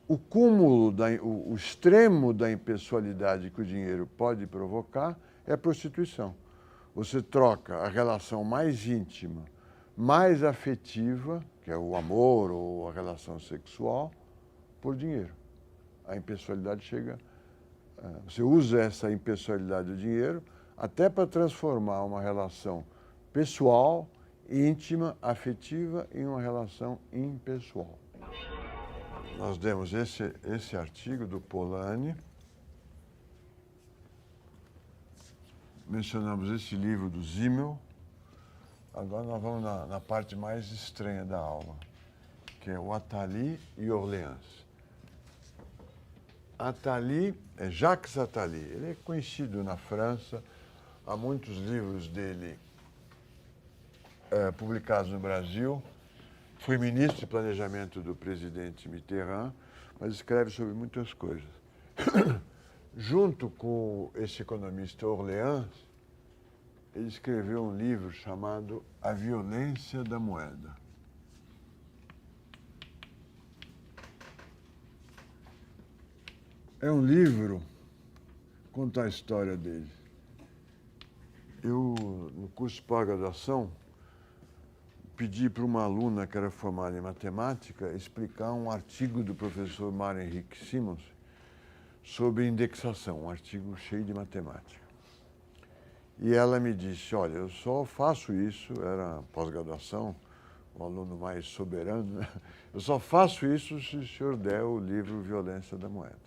o cúmulo, o extremo da impessoalidade que o dinheiro pode provocar é a prostituição. Você troca a relação mais íntima, mais afetiva, que é o amor ou a relação sexual, por dinheiro. A impessoalidade chega... Você usa essa impessoalidade do dinheiro até para transformar uma relação pessoal, íntima, afetiva, em uma relação impessoal. Nós demos esse artigo do Polanyi, mencionamos esse livro do Simmel. Agora nós vamos na parte mais estranha da aula, que é o Attali e Orleans. Attali é Jacques Attali. Ele é conhecido na França, há muitos livros dele publicados no Brasil. Foi ministro de planejamento do presidente Mitterrand, mas escreve sobre muitas coisas. Junto com esse economista Orleans, ele escreveu um livro chamado A Violência da Moeda. É um livro, conta a história dele. Eu, no curso de pós-graduação, pedi para uma aluna que era formada em matemática explicar um artigo do professor Mário Henrique Simons sobre indexação, um artigo cheio de matemática. E ela me disse, olha, eu só faço isso, era pós-graduação, um aluno mais soberano, né? Eu só faço isso se o senhor der o livro Violência da Moeda.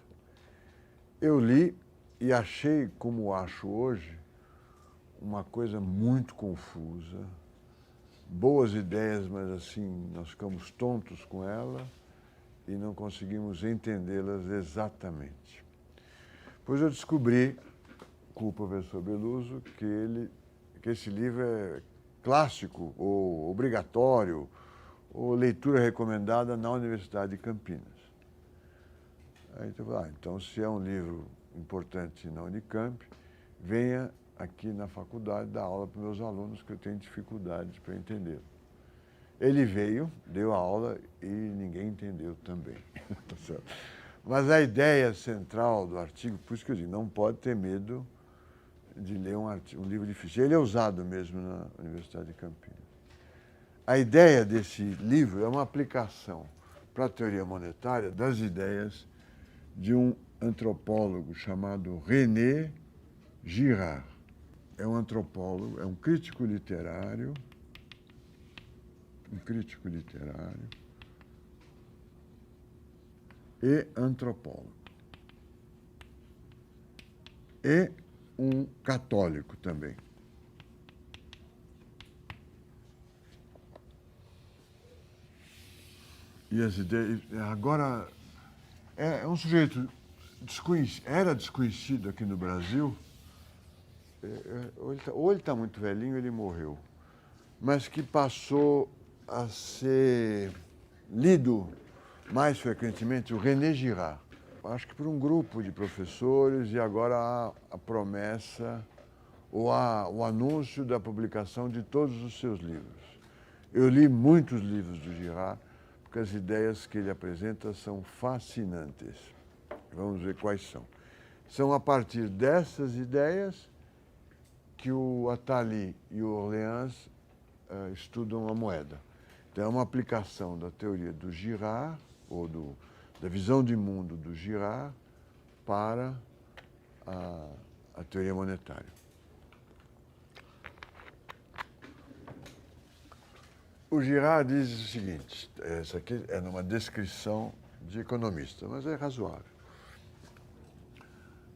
Eu li e achei, como acho hoje, uma coisa muito confusa, boas ideias, mas assim, nós ficamos tontos com ela e não conseguimos entendê-las exatamente. Pois eu descobri, com o professor Beluso, que esse livro é clássico, ou obrigatório, ou leitura recomendada na Universidade de Campinas. Aí eu falei, então se é um livro importante na Unicamp, venha aqui na faculdade dar aula para os meus alunos, que eu tenho dificuldade para entendê-lo. Ele veio, deu a aula e ninguém entendeu também. Mas a ideia central do artigo, por isso que eu digo, não pode ter medo de ler um livro difícil. Ele é usado mesmo na Universidade de Campinas. A ideia desse livro é uma aplicação para a teoria monetária das ideias de um antropólogo chamado René Girard. É um antropólogo, é um crítico literário e antropólogo. E um católico também. E as ideias... Agora, é um sujeito desconhecido, era desconhecido aqui no Brasil. Ou ele está muito velhinho, ele morreu, mas que passou a ser lido mais frequentemente, o René Girard. Acho que por um grupo de professores, e agora há a promessa ou há o anúncio da publicação de todos os seus livros. Eu li muitos livros do Girard, porque as ideias que ele apresenta são fascinantes. Vamos ver quais são. São a partir dessas ideias que o Attali e o Orleans estudam a moeda. Então, é uma aplicação da teoria do Girard, ou da visão de mundo do Girard, para a teoria monetária. O Girard diz o seguinte, essa aqui é numa descrição de economista, mas é razoável.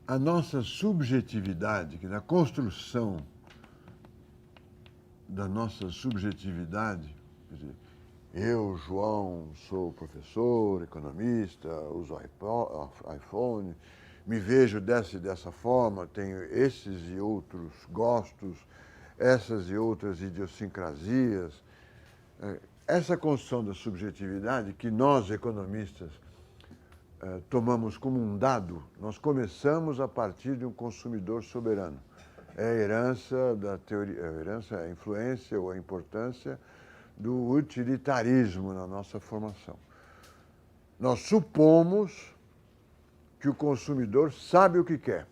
A nossa subjetividade, que na construção da nossa subjetividade, quer dizer, eu, João, sou professor, economista, uso iPhone, me vejo dessa e dessa forma, tenho esses e outros gostos, essas e outras idiosincrasias. Essa construção da subjetividade que nós, economistas, tomamos como um dado, nós começamos a partir de um consumidor soberano. É a herança da teoria, a herança, a influência ou a importância do utilitarismo na nossa formação. Nós supomos que o consumidor sabe o que quer.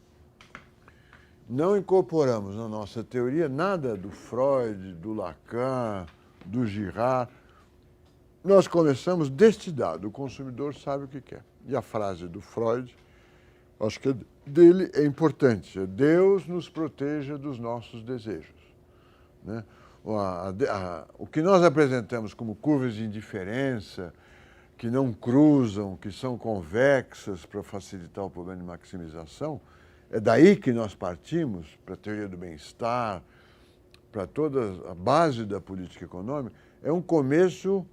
Não incorporamos na nossa teoria nada do Freud, do Lacan, do Girard. Nós começamos deste dado, o consumidor sabe o que quer. E a frase do Freud, acho que dele é importante, é Deus nos proteja dos nossos desejos. Né? O que nós apresentamos como curvas de indiferença, que não cruzam, que são convexas para facilitar o problema de maximização, é daí que nós partimos para a teoria do bem-estar, para toda a base da política econômica. É um começo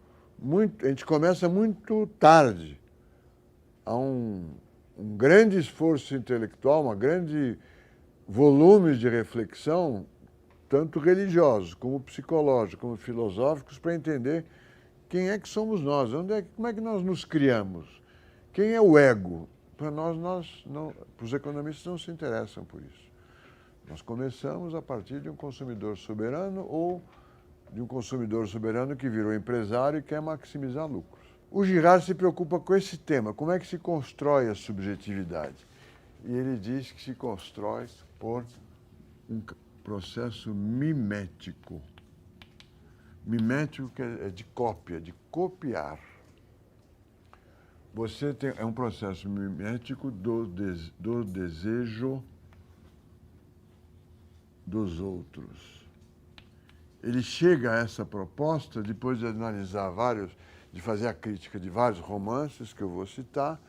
a gente começa muito tarde. Há um grande esforço intelectual, um grande volume de reflexão, tanto religiosos, como psicológicos, como filosóficos, para entender quem é que somos nós, como é que nós nos criamos, quem é o ego. Para os economistas não se interessam por isso. Nós começamos a partir de um consumidor soberano ou de um consumidor soberano que virou empresário e quer maximizar lucros. O Girard se preocupa com esse tema, como é que se constrói a subjetividade. E ele diz que se constrói por um processo mimético. Mimético que é de cópia, de copiar. É um processo mimético do desejo dos outros. Ele chega a essa proposta depois de analisar de fazer a crítica de vários romances que eu vou citar,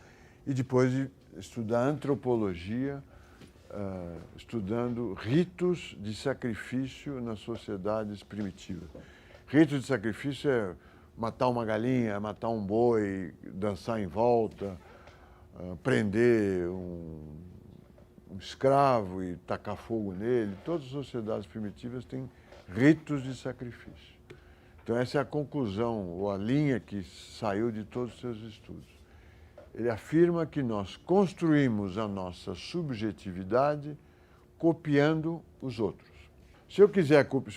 e depois de estudar antropologia, estudando ritos de sacrifício nas sociedades primitivas. Ritos de sacrifício é matar uma galinha, matar um boi, dançar em volta, prender um escravo e tacar fogo nele. Todas as sociedades primitivas têm ritos de sacrifício. Então essa é a conclusão, ou a linha que saiu de todos os seus estudos. Ele afirma que nós construímos a nossa subjetividade copiando os outros. Se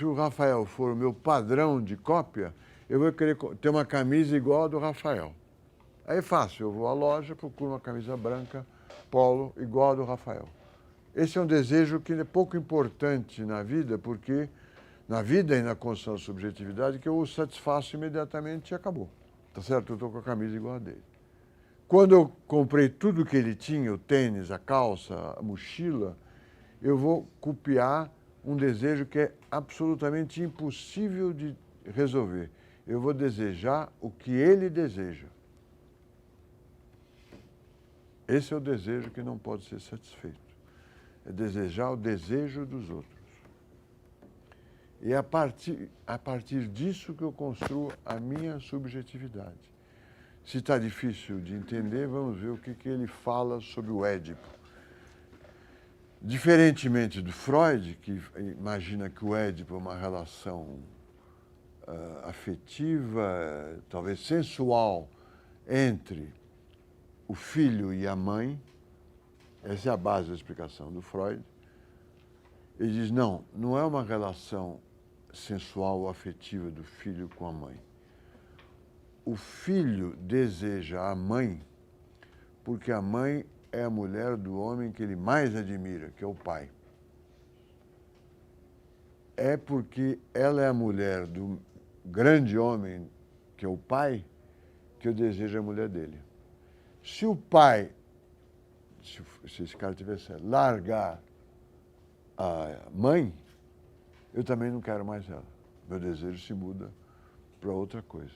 o Rafael for o meu padrão de cópia, eu vou querer ter uma camisa igual a do Rafael. Aí é fácil, eu vou à loja, procuro uma camisa branca, polo, igual a do Rafael. Esse é um desejo que é pouco importante na vida, porque na vida e na construção da subjetividade, que eu o satisfaço imediatamente e acabou. Tá certo? Eu estou com a camisa igual a dele. Quando eu comprei tudo que ele tinha, o tênis, a calça, a mochila, eu vou copiar um desejo que é absolutamente impossível de resolver. Eu vou desejar o que ele deseja. Esse é o desejo que não pode ser satisfeito. É desejar o desejo dos outros. E é a partir disso que eu construo a minha subjetividade. Se está difícil de entender, vamos ver o que ele fala sobre o Édipo. Diferentemente do Freud, que imagina que o Édipo é uma relação afetiva, talvez sensual, entre o filho e a mãe, essa é a base da explicação do Freud. Ele diz, não é uma relação sensual ou afetiva do filho com a mãe. O filho deseja a mãe porque a mãe é a mulher do homem que ele mais admira, que é o pai. É porque ela é a mulher do grande homem, que é o pai, que eu desejo a mulher dele. Se o pai, se esse cara tivesse largar a mãe, eu também não quero mais ela. Meu desejo se muda para outra coisa.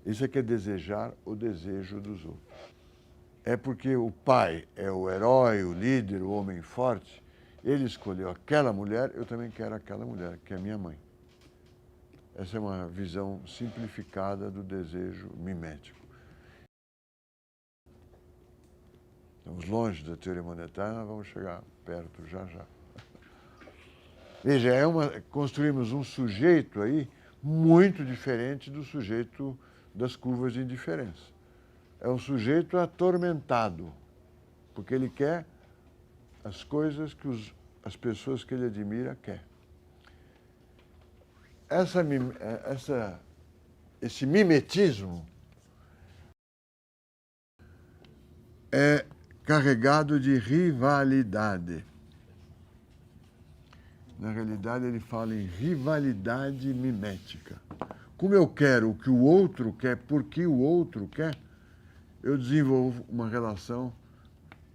Isso é que é desejar o desejo dos outros. É porque o pai é o herói, o líder, o homem forte, ele escolheu aquela mulher, eu também quero aquela mulher, que é minha mãe. Essa é uma visão simplificada do desejo mimético. Estamos longe da teoria monetária, nós vamos chegar perto já já. Veja, construímos um sujeito aí muito diferente do sujeito das curvas de indiferença. É um sujeito atormentado, porque ele quer as coisas que as pessoas que ele admira querem. Esse mimetismo é carregado de rivalidade. Na realidade, ele fala em rivalidade mimética. Como eu quero o que o outro quer, porque o outro quer, eu desenvolvo uma relação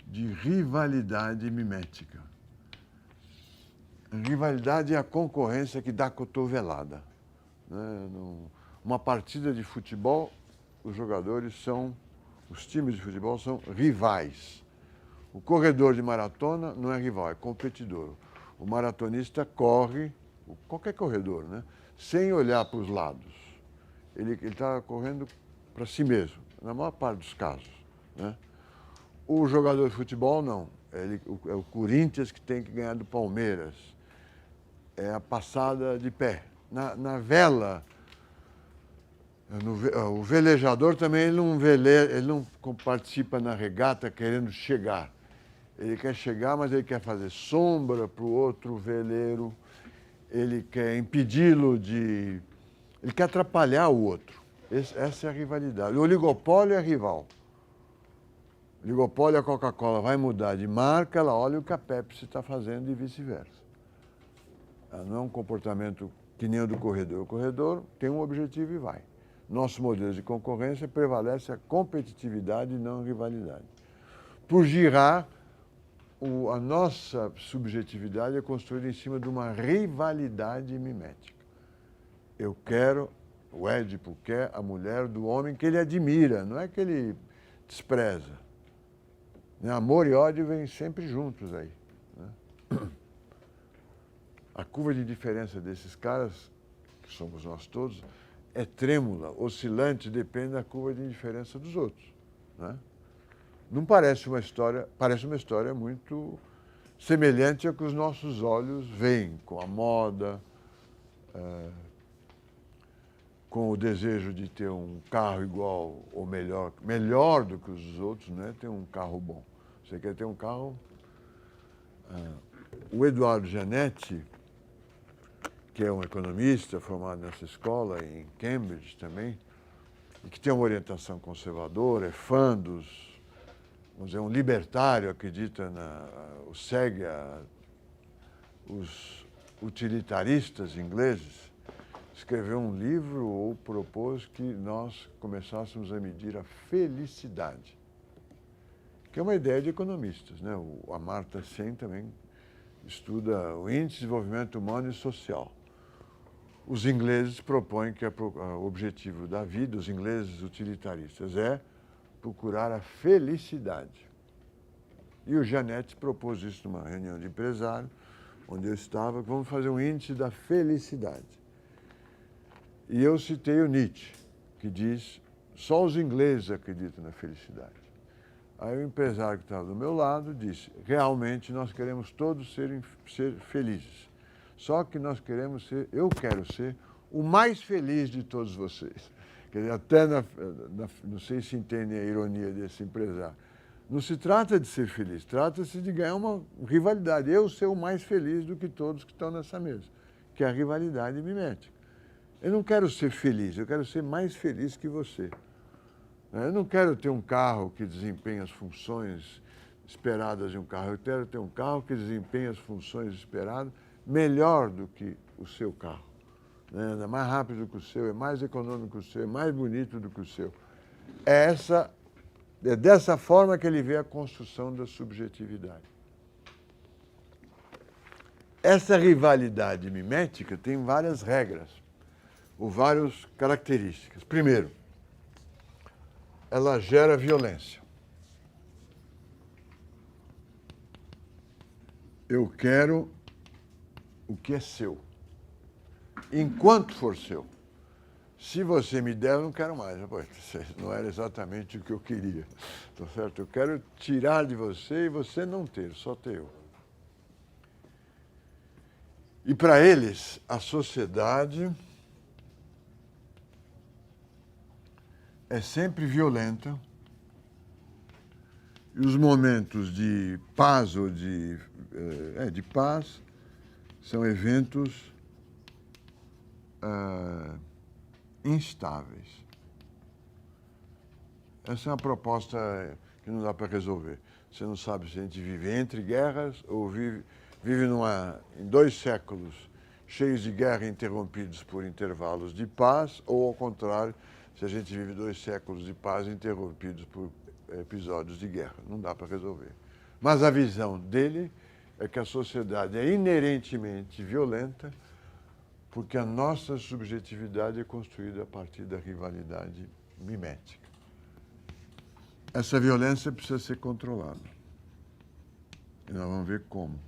de rivalidade mimética. A rivalidade é a concorrência que dá cotovelada. Uma partida de futebol, os times de futebol são rivais. O corredor de maratona não é rival, é competidor. O maratonista corre, qualquer corredor, né, sem olhar para os lados. Ele está correndo para si mesmo, na maior parte dos casos, né? O jogador de futebol, não. É o Corinthians que tem que ganhar do Palmeiras. É a passada de pé. Na vela, o velejador também ele não participa na regata querendo chegar. Ele quer chegar, mas ele quer fazer sombra para o outro veleiro, ele quer impedi-lo de... Ele quer atrapalhar o outro. Essa é a rivalidade. O oligopólio é rival. O oligopólio, a Coca-Cola vai mudar de marca, ela olha o que a Pepsi está fazendo e vice-versa. Não é um comportamento que nem o do corredor. O corredor tem um objetivo e vai. Nosso modelo de concorrência prevalece a competitividade e não a rivalidade. Por girar, a nossa subjetividade é construída em cima de uma rivalidade mimética. Eu quero, o Édipo quer a mulher do homem que ele admira, não é que ele despreza. Amor e ódio vêm sempre juntos aí. A curva de diferença desses caras, que somos nós todos, é trêmula, oscilante, depende da curva de diferença dos outros. Não parece uma história muito semelhante ao que os nossos olhos veem, com a moda, com o desejo de ter um carro igual ou melhor do que os outros, não é ter um carro bom. Você quer ter um carro... O Eduardo Giannetti, que é um economista formado nessa escola, em Cambridge também, e que tem uma orientação conservadora, é fã dos... Vamos dizer, um libertário, acredita segue os utilitaristas ingleses, escreveu um livro ou propôs que nós começássemos a medir a felicidade, que é uma ideia de economistas, né? A Amartya Sen também estuda o índice de desenvolvimento humano e social. Os ingleses propõem que o objetivo da vida, os ingleses utilitaristas, é procurar a felicidade. E o Giannetti propôs isso numa reunião de empresário, onde eu estava, que vamos fazer um índice da felicidade. E eu citei o Nietzsche, que diz, só os ingleses acreditam na felicidade. Aí o empresário que estava do meu lado disse, realmente nós queremos todos ser felizes. Só que eu quero ser o mais feliz de todos vocês. Quer dizer, até não sei se entendem a ironia desse empresário. Não se trata de ser feliz, trata-se de ganhar uma rivalidade. Eu ser o mais feliz do que todos que estão nessa mesa, que é a rivalidade mimética. Eu não quero ser feliz, eu quero ser mais feliz que você. Eu não quero ter um carro que desempenha as funções esperadas de um carro. Eu quero ter um carro que desempenha as funções esperadas melhor do que o seu carro. É mais rápido que o seu, é mais econômico que o seu, é mais bonito do que o seu. É dessa forma que ele vê a construção da subjetividade. Essa rivalidade mimética tem várias regras, ou várias características. Primeiro, ela gera violência. Eu quero o que é seu, enquanto for seu. Se você me der, eu não quero mais. Não era exatamente o que eu queria. Tá certo? Eu quero tirar de você e você não ter, só ter eu. E para eles, a sociedade é sempre violenta e os momentos de paz ou de paz são eventos instáveis. Essa é uma proposta que não dá para resolver. Você não sabe se a gente vive entre guerras ou vive em 2 séculos cheios de guerra interrompidos por intervalos de paz, ou ao contrário, se a gente vive 2 séculos de paz interrompidos por episódios de guerra. Não dá para resolver. Mas a visão dele é que a sociedade é inerentemente violenta porque a nossa subjetividade é construída a partir da rivalidade mimética. Essa violência precisa ser controlada. E nós vamos ver como.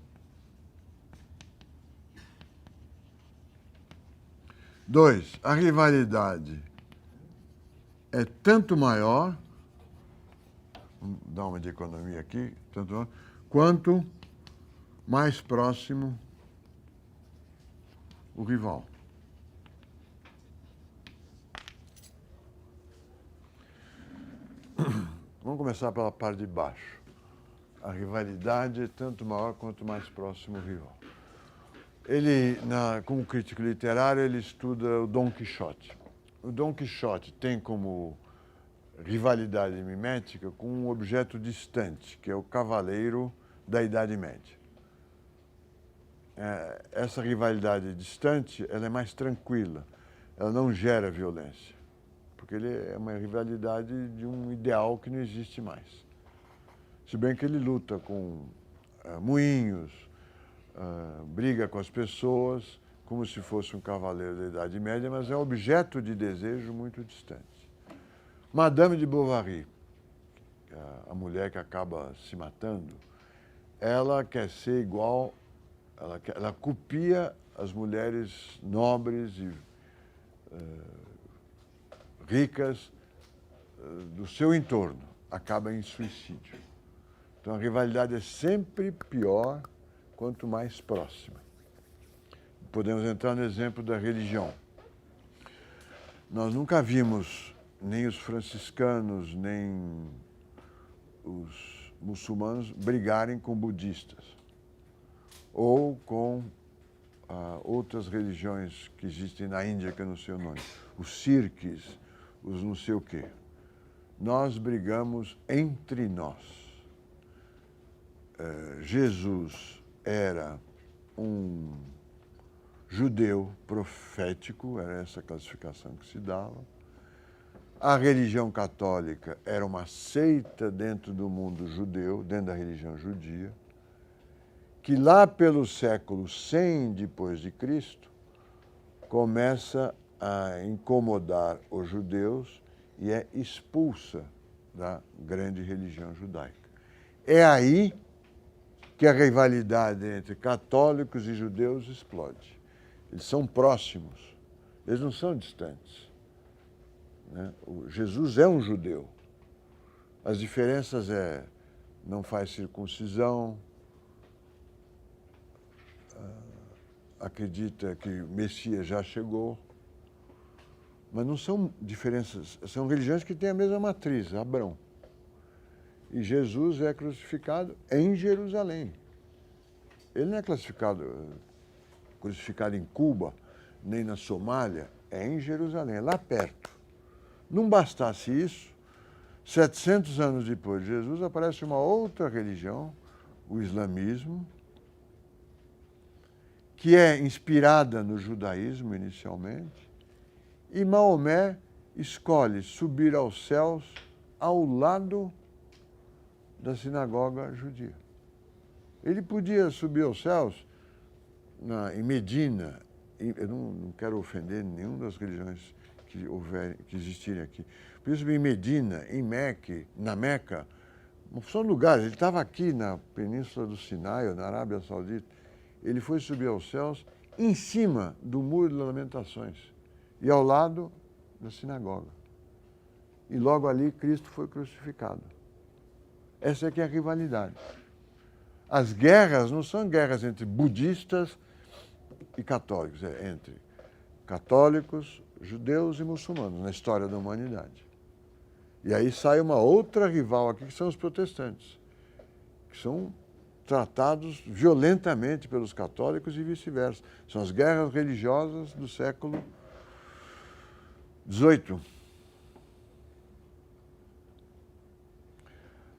2, a rivalidade é tanto maior, vamos dar uma de economia aqui, tanto maior, quanto mais próximo o rival. Vamos começar pela parte de baixo. A rivalidade é tanto maior quanto mais próximo o rival. Ele, como crítico literário, ele estuda o Dom Quixote. O Dom Quixote tem como rivalidade mimética com um objeto distante, que é o cavaleiro da Idade Média. Essa rivalidade distante, ela é mais tranquila, ela não gera violência, porque ele é uma rivalidade de um ideal que não existe mais. Se bem que ele luta com moinhos, briga com as pessoas, como se fosse um cavaleiro da Idade Média, mas é um objeto de desejo muito distante. Madame de Bovary, a mulher que acaba se matando, ela quer ser igual, ela copia as mulheres nobres e ricas do seu entorno, acaba em suicídio. Então a rivalidade é sempre pior quanto mais próxima. Podemos entrar no exemplo da religião. Nós nunca vimos nem os franciscanos, nem os muçulmanos brigarem com budistas ou com outras religiões que existem na Índia, que eu não sei o nome, os Sikhs, os não sei o quê. Nós brigamos entre nós. Jesus era um judeu profético, era essa classificação que se dava. A religião católica era uma seita dentro do mundo judeu, dentro da religião judia, que lá pelo século 100 depois de Cristo começa a incomodar os judeus e é expulsa da grande religião judaica. É aí que a rivalidade entre católicos e judeus explode. Eles são próximos, eles não são distantes. Né? Jesus é um judeu. As diferenças não faz circuncisão, acredita que o Messias já chegou, mas não são diferenças, são religiões que têm a mesma matriz, Abrão. E Jesus é crucificado em Jerusalém. Ele não é crucificado em Cuba, nem na Somália, é em Jerusalém, é lá perto. Não bastasse isso, 700 anos depois de Jesus, aparece uma outra religião, o islamismo, que é inspirada no judaísmo inicialmente, e Maomé escolhe subir aos céus ao lado da sinagoga judia. Ele podia subir aos céus em Medina, eu não quero ofender nenhuma das religiões que existirem aqui. Por isso, em Medina, em Meca, na Meca, são lugares. Ele estava aqui na Península do Sinai, ou na Arábia Saudita. Ele foi subir aos céus em cima do Muro de Lamentações e ao lado da sinagoga. E logo ali Cristo foi crucificado. Essa é que é a rivalidade. As guerras não são guerras entre budistas e católicos, é entre católicos, judeus e muçulmanos na história da humanidade. E aí sai uma outra rival aqui, que são os protestantes, que são tratados violentamente pelos católicos e vice-versa. São as guerras religiosas do século XVIII.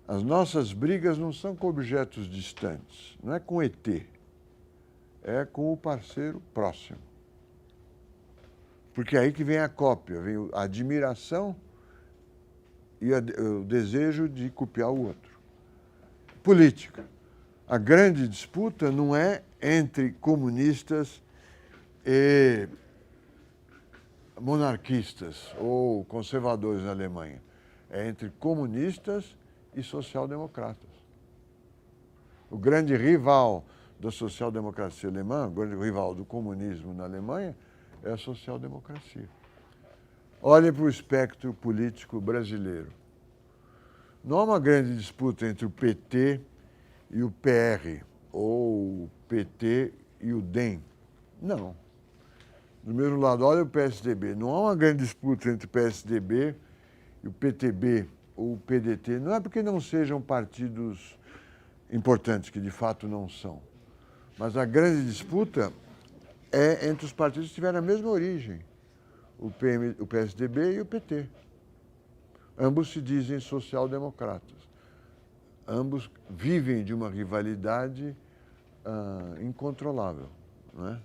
As nossas brigas não são com objetos distantes, não é com ET, é com o parceiro próximo. Porque é aí que vem a cópia, vem a admiração e o desejo de copiar o outro. Política. A grande disputa não é entre comunistas e monarquistas ou conservadores na Alemanha. É entre comunistas e social-democratas. O grande rival da social-democracia alemã, o grande rival do comunismo na Alemanha, é a social-democracia. Olhem para o espectro político brasileiro. Não há uma grande disputa entre o PT e o PR, ou o PT e o DEM. Não. Do mesmo lado, olha o PSDB. Não há uma grande disputa entre o PSDB e o PTB ou o PDT. Não é porque não sejam partidos importantes, que de fato não são. Mas a grande disputa é entre os partidos que tiveram a mesma origem, o PSDB e o PT. Ambos se dizem social-democratas. Ambos vivem de uma rivalidade incontrolável, não é?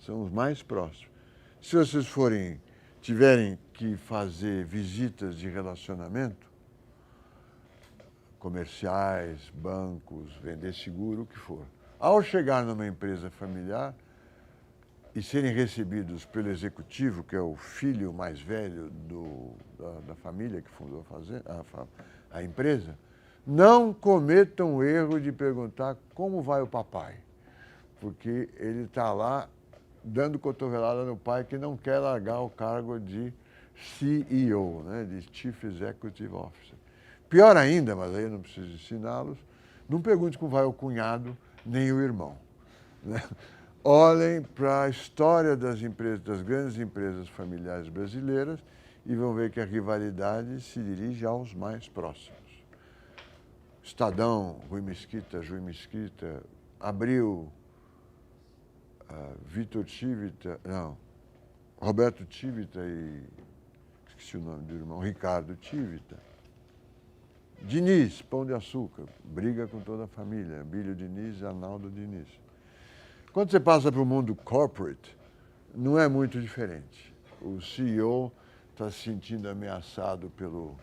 São os mais próximos. Se vocês tiverem que fazer visitas de relacionamento, comerciais, bancos, vender seguro, o que for. Ao chegar numa empresa familiar e serem recebidos pelo executivo, que é o filho mais velho da família que fundou a empresa, não cometam o erro de perguntar como vai o papai, porque ele está lá dando cotovelada no pai que não quer largar o cargo de CEO, né, de Chief Executive Officer. Pior ainda, mas aí eu não preciso ensiná-los, não pergunte como vai o cunhado nem o irmão, né? Olhem para a história das grandes empresas familiares brasileiras e vão ver que a rivalidade se dirige aos mais próximos. Estadão, Rui Mesquita, Abril, Roberto Tivita e, esqueci o nome do irmão, Ricardo Tivita. Diniz, Pão de Açúcar, briga com toda a família, Bílio Diniz e Arnaldo Diniz. Quando você passa para o mundo corporate, não é muito diferente. O CEO está se sentindo ameaçado pelo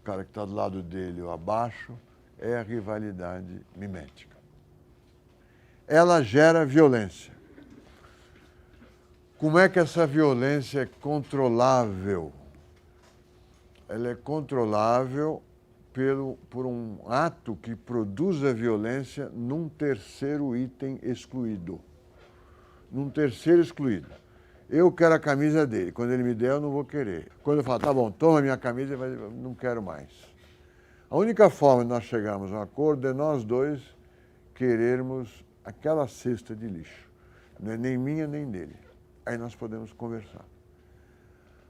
cara que está do lado dele ou abaixo, é a rivalidade mimética. Ela gera violência. Como é que essa violência é controlável? Ela é controlável por um ato que produz a violência num terceiro item excluído. Num terceiro excluído. Eu quero a camisa dele. Quando ele me der, eu não vou querer. Quando eu falo, tá bom, toma minha camisa, eu não quero mais. A única forma de nós chegarmos a um acordo é nós dois querermos aquela cesta de lixo. Não é nem minha, nem dele. Aí nós podemos conversar.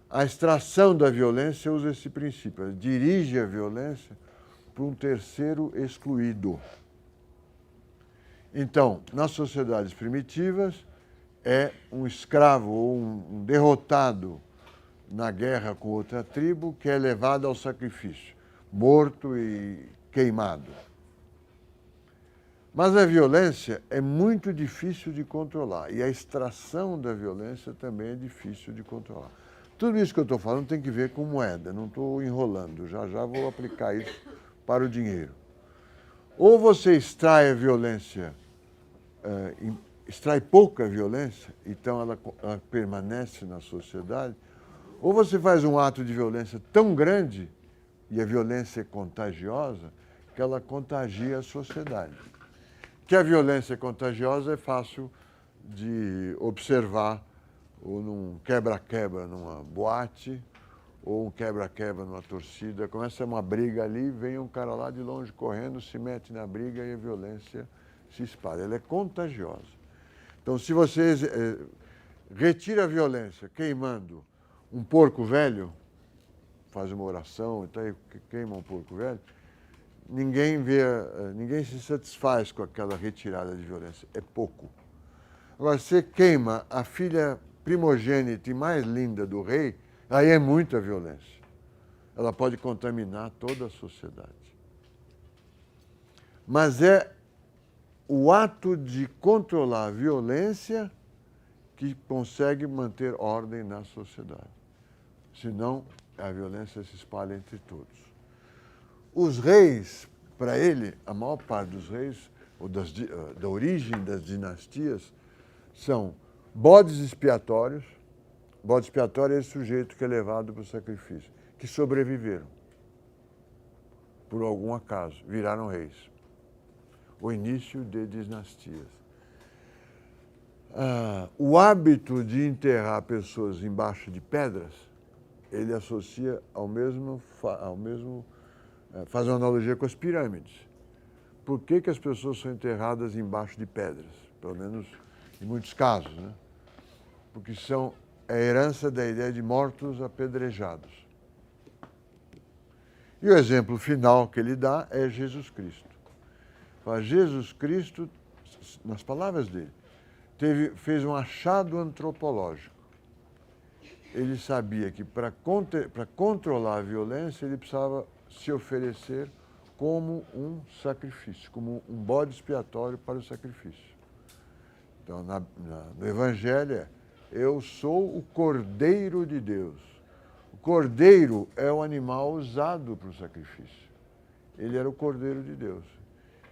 A extração da violência usa esse princípio. Ela dirige a violência para um terceiro excluído. Então, nas sociedades primitivas, é um escravo ou um derrotado na guerra com outra tribo que é levado ao sacrifício, morto e queimado. Mas a violência é muito difícil de controlar e a extração da violência também é difícil de controlar. Tudo isso que eu estou falando tem que ver com moeda, não estou enrolando, já vou aplicar isso para o dinheiro. Ou você extrai a violência, extrai pouca violência, então ela permanece na sociedade, ou você faz um ato de violência tão grande, e a violência é contagiosa, que ela contagia a sociedade. Que a violência é contagiosa é fácil de observar ou num quebra-quebra numa boate, ou um quebra-quebra numa torcida. Começa uma briga ali, vem um cara lá de longe correndo, se mete na briga e a violência se espalha. Ela é contagiosa. Então, se você retira a violência queimando um porco velho, faz uma oração e então, queima um porco velho, ninguém se satisfaz com aquela retirada de violência. É pouco. Agora, você queima a filha primogênita e mais linda do rei, aí é muita violência. ela pode contaminar toda a sociedade. Mas é o ato de controlar a violência que consegue manter ordem na sociedade. Senão, a violência se espalha entre todos. Os reis, para ele, a maior parte dos reis, ou da origem das dinastias, são bodes expiatórios. Bode expiatório é esse sujeito que é levado para o sacrifício, que sobreviveram, por algum acaso, viraram reis. O início de dinastias. O hábito de enterrar pessoas embaixo de pedras, ele associa faz uma analogia com as pirâmides. Por que as pessoas são enterradas embaixo de pedras? Pelo menos em muitos casos, né? Porque são a herança da ideia de mortos apedrejados. E o exemplo final que ele dá é Jesus Cristo. Jesus Cristo, nas palavras dele, fez um achado antropológico. Ele sabia que para controlar a violência, ele precisava se oferecer como um sacrifício, como um bode expiatório para o sacrifício. Então, no Evangelho eu sou o Cordeiro de Deus. O Cordeiro é o animal usado para o sacrifício. Ele era o Cordeiro de Deus.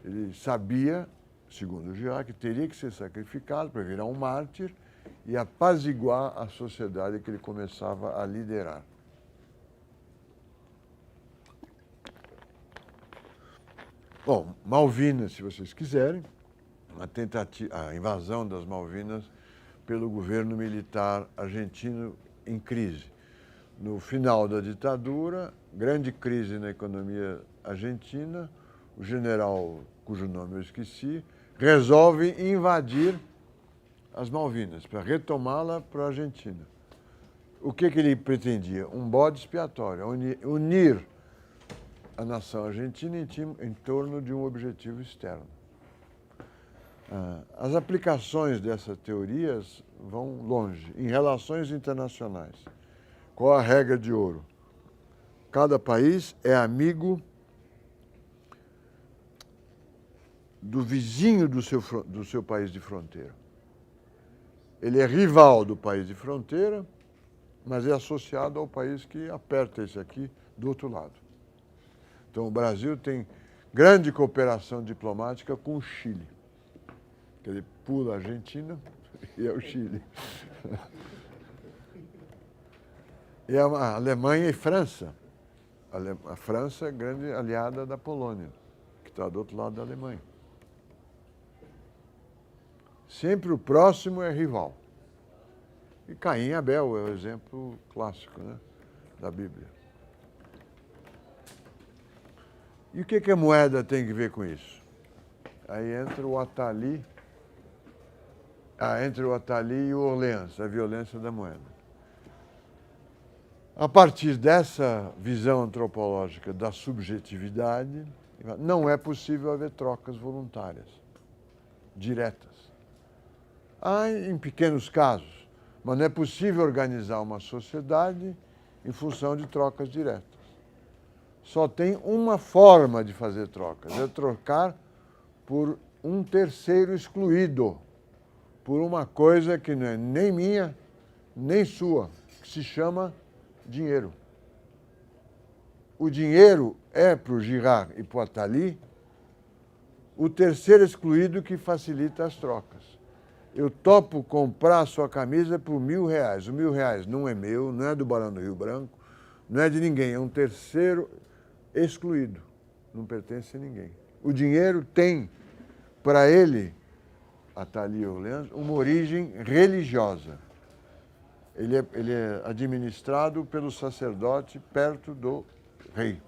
Ele sabia, segundo Jean, que teria que ser sacrificado para virar um mártir e apaziguar a sociedade que ele começava a liderar. Bom, Malvinas, se vocês quiserem, a invasão das Malvinas pelo governo militar argentino em crise. No final da ditadura, grande crise na economia argentina, o general, cujo nome eu esqueci, resolve invadir as Malvinas para retomá-la para a Argentina. O que ele pretendia? Um bode expiatório, unir a nação argentina em torno de um objetivo externo. As aplicações dessas teorias vão longe. Em relações internacionais, qual a regra de ouro? Cada país é amigo do vizinho do seu país de fronteira. Ele é rival do país de fronteira, mas é associado ao país que aperta esse aqui do outro lado. Então, o Brasil tem grande cooperação diplomática com o Chile. Ele pula a Argentina e é o Chile. E a Alemanha e França. A França é grande aliada da Polônia, que está do outro lado da Alemanha. Sempre o próximo é rival. E Caim e Abel é o exemplo clássico, né, da Bíblia. E o que a moeda tem que ver com isso? Aí entra o Attali, entre o Attali e o Orleans, a violência da moeda. A partir dessa visão antropológica da subjetividade, não é possível haver trocas voluntárias, diretas. Há em pequenos casos, mas não é possível organizar uma sociedade em função de trocas diretas. Só tem uma forma de fazer trocas, é trocar por um terceiro excluído, por uma coisa que não é nem minha, nem sua, que se chama dinheiro. O dinheiro é, para o Girard e para o Attali, o terceiro excluído que facilita as trocas. Eu topo comprar a sua camisa por R$1.000. O R$1.000 não é meu, não é do Barão do Rio Branco, não é de ninguém, é um terceiro excluído, não pertence a ninguém. O dinheiro tem, para ele, Attali e Orleans, uma origem religiosa. Ele é administrado pelo sacerdote perto do rei.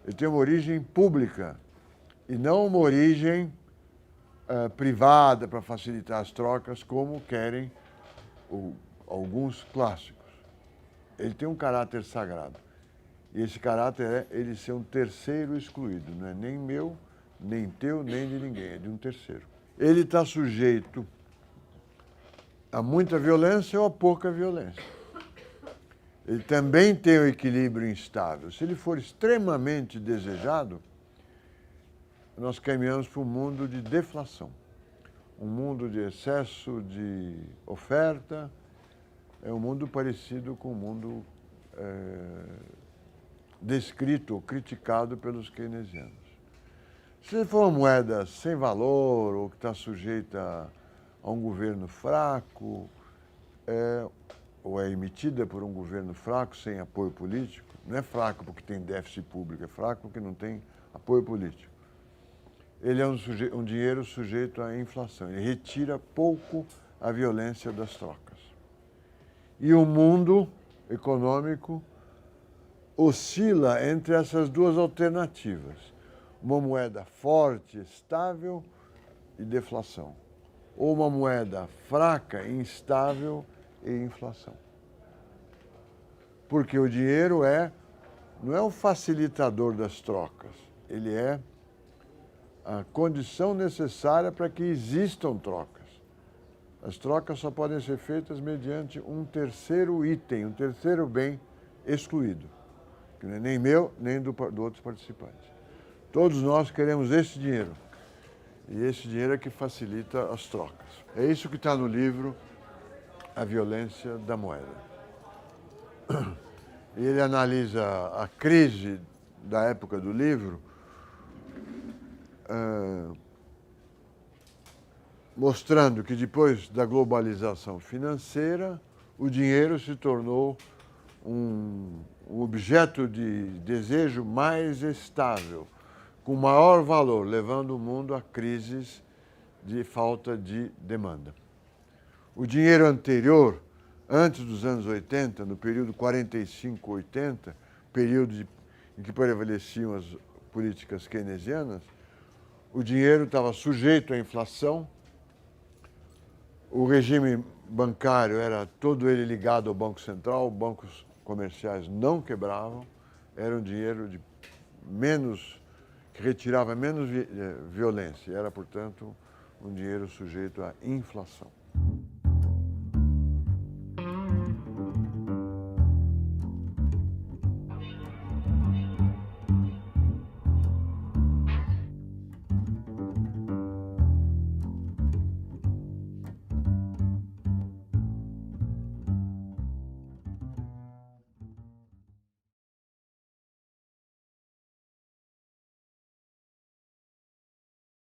Ele tem uma origem pública e não uma origem privada para facilitar as trocas, como querem alguns clássicos. Ele tem um caráter sagrado. E esse caráter é ele ser um terceiro excluído. Não é nem meu, nem teu, nem de ninguém. É de um terceiro. Ele está sujeito a muita violência ou a pouca violência. ele também tem um equilíbrio instável. Se ele for extremamente desejado, nós caminhamos para um mundo de deflação, um mundo de excesso de oferta, é um mundo parecido com o mundo descrito ou criticado pelos keynesianos. Se for uma moeda sem valor ou que está sujeita a um governo fraco, ou é emitida por um governo fraco, sem apoio político, não é fraco porque tem déficit público, é fraco porque não tem apoio político. Ele é um dinheiro sujeito à inflação, ele retira pouco a violência das trocas. E o mundo econômico oscila entre essas duas alternativas. Uma moeda forte, estável e deflação. Ou uma moeda fraca, instável e inflação. Porque o dinheiro não é o facilitador das trocas, ele é a condição necessária para que existam trocas. As trocas só podem ser feitas mediante um terceiro item, um terceiro bem excluído, que não é nem meu, nem do outros participantes. Todos nós queremos esse dinheiro. E esse dinheiro é que facilita as trocas. É isso que está no livro A Violência da Moeda. E ele analisa a crise da época do livro, mostrando que depois da globalização financeira, o dinheiro se tornou um objeto de desejo mais estável, com maior valor, levando o mundo a crises de falta de demanda. O dinheiro anterior, antes dos anos 80, no período 45-80, período em que prevaleciam as políticas keynesianas, o dinheiro estava sujeito à inflação, o regime bancário era todo ele ligado ao Banco Central, bancos comerciais não quebravam, era um dinheiro que retirava menos violência, era, portanto, um dinheiro sujeito à inflação.